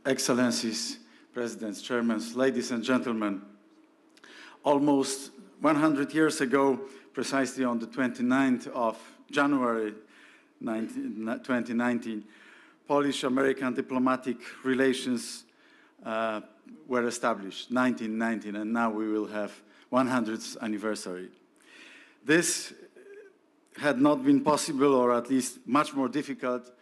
Excellencies, Presidents, Chairmen, ladies and gentlemen, almost 100 years ago, precisely on the 29th of January 2019, Polish-American diplomatic relations were established, 1919, and now we will have 100th anniversary. This had not been possible, or at least much more difficult,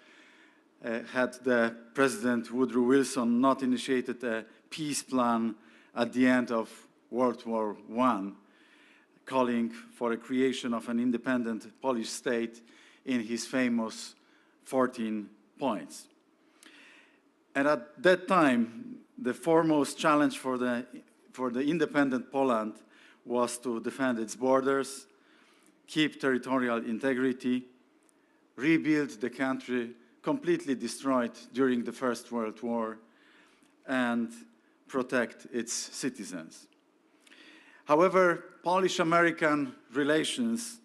had the President Woodrow Wilson not initiated a peace plan at the end of World War I, calling for a creation of an independent Polish state in his famous 14 points. And at that time, the foremost challenge for the independent Poland was to defend its borders, keep territorial integrity, rebuild the country completely destroyed during the First World War, and protect its citizens. However, Polish-American relations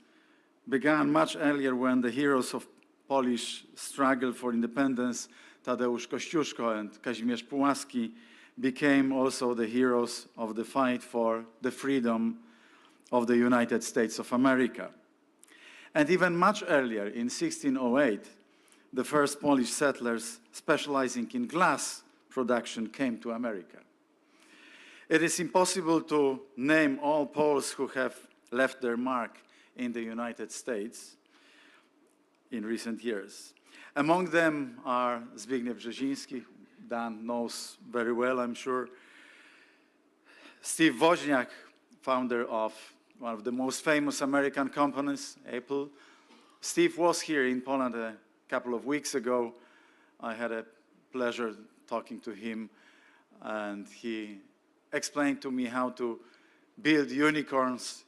began much earlier when the heroes of Polish struggle for independence, Tadeusz Kościuszko and Kazimierz Pułaski, became also the heroes of the fight for the freedom of the United States of America. And even much earlier, in 1608, the first Polish settlers specializing in glass production came to America. It is impossible to name all Poles who have left their mark in the United States in recent years. Among them are Zbigniew Brzeziński, Dan knows very well, I'm sure, Steve Wozniak, founder of one of the most famous American companies, Apple. Steve was here in Poland a couple of weeks ago. I had a pleasure talking to him, and he explained to me how to build unicorns,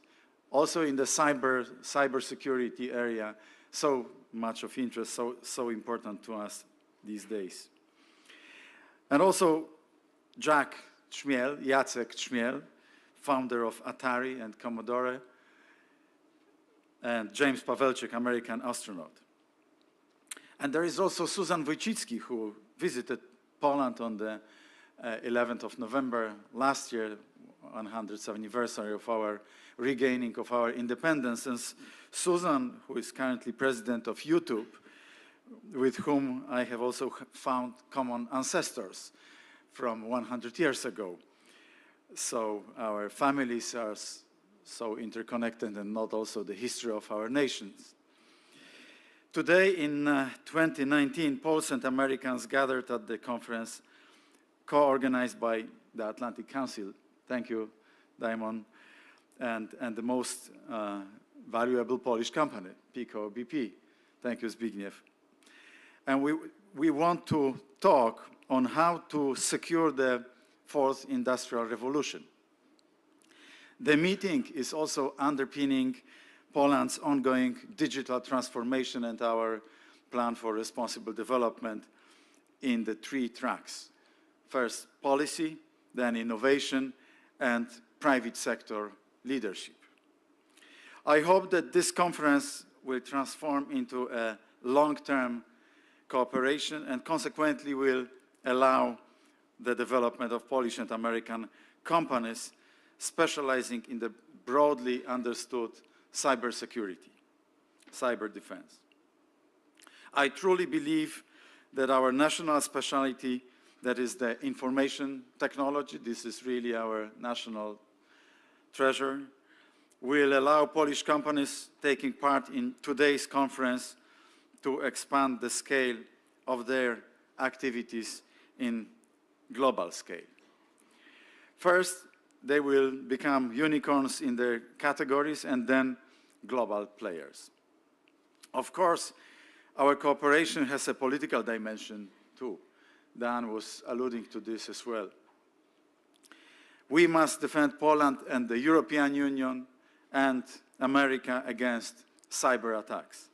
also in the cybersecurity area, so much of interest, so important to us these days. And also Jacek Czmiel, founder of Atari and Commodore, and James Pawelczyk, American astronaut. And there is also Susan Wojcicki, who visited Poland on the 11th of November last year, 100th anniversary of our regaining of our independence. And Susan, who is currently president of YouTube, with whom I have also found common ancestors from 100 years ago. So our families are so interconnected, and not also the history of our nations. Today, in 2019, Poles and Americans gathered at the conference co-organized by the Atlantic Council. Thank you, Daimon, and the most valuable Polish company, PKO BP. Thank you, Zbigniew. And we want to talk on how to secure the fourth industrial revolution. The meeting is also underpinning Poland's ongoing digital transformation and our plan for responsible development in the 3 tracks. First, policy, then innovation, and private sector leadership. I hope that this conference will transform into a long-term cooperation and consequently will allow the development of Polish and American companies specializing in the broadly understood cybersecurity, cyber defense. I truly believe that our national specialty, that is the information technology, this is really our national treasure, will allow Polish companies taking part in today's conference to expand the scale of their activities in global scale. First, they will become unicorns in their categories and then global players. Of course, our cooperation has a political dimension too. Dan was alluding to this as well. We must defend Poland and the European Union and America against cyber attacks,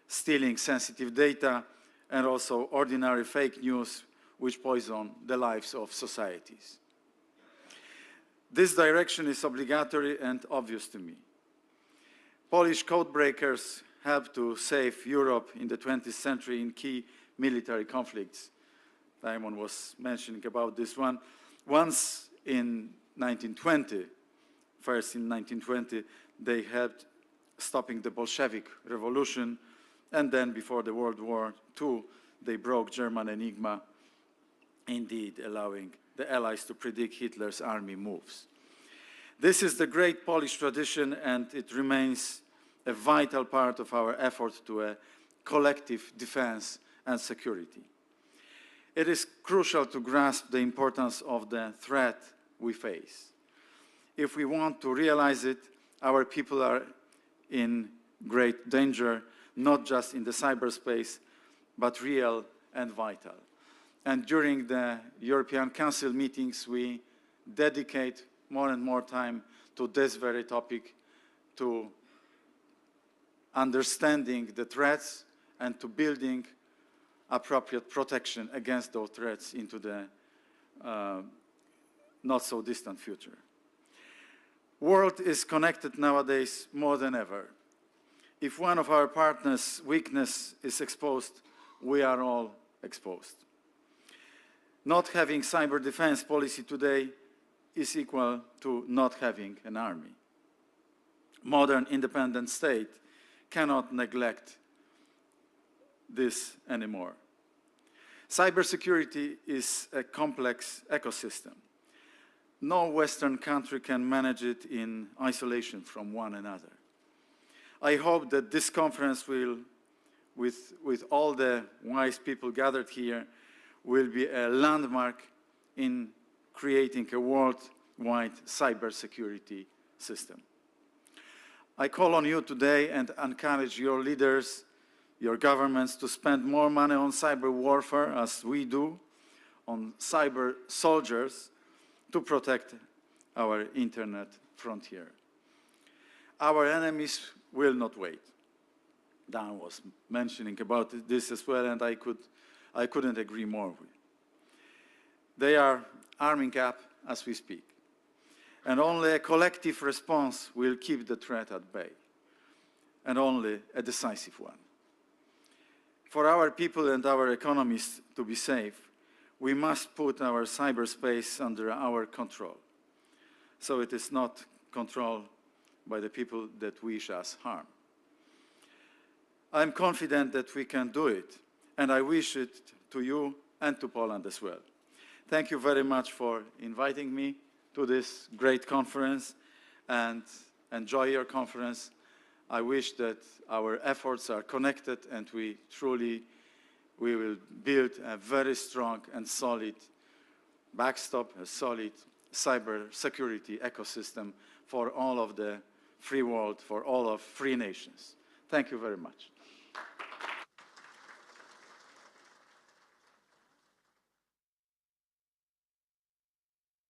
stealing sensitive data, and also ordinary fake news which poison the lives of societies. This direction is obligatory and obvious to me. Polish codebreakers have to save Europe in the 20th century in key military conflicts, Simon was mentioning about this one. Once in 1920, first in 1920, they helped stopping the Bolshevik Revolution, and then before the World War II, they broke German enigma, indeed allowing the Allies to predict Hitler's army moves. This is the great Polish tradition, and it remains a vital part of our effort to a collective defense and security. It is crucial to grasp the importance of the threat we face. If we want to realize it, our people are in great danger, not just in the cyberspace, but real and vital. And during the European Council meetings, we dedicate more and more time to this very topic, to understanding the threats and to building appropriate protection against those threats into the not so distant future. World is connected nowadays more than ever. If one of our partners' weakness is exposed, we are all exposed. Not having cyber defense policy today is equal to not having an army. Modern independent state cannot neglect this anymore. Cybersecurity is a complex ecosystem. No Western country can manage it in isolation from one another. I hope that this conference will, with all the wise people gathered here, will be a landmark in creating a worldwide cybersecurity system. I call on you today and encourage your leaders, your governments to spend more money on cyber warfare, as we do, on cyber soldiers, to protect our internet frontier. Our enemies will not wait. Dan was mentioning about this as well, and I couldn't agree more with. They are arming up as we speak. And only a collective response will keep the threat at bay, and only a decisive one. For our people and our economies to be safe, we must put our cyberspace under our control, so it is not controlled by the people that wish us harm. I'm confident that we can do it, and I wish it to you and to Poland as well. Thank you very much for inviting me to this great conference, and enjoy your conference. I wish that our efforts are connected and we will build a very strong and solid backstop, a solid cybersecurity ecosystem for all of the free world, for all of free nations. Thank you very much.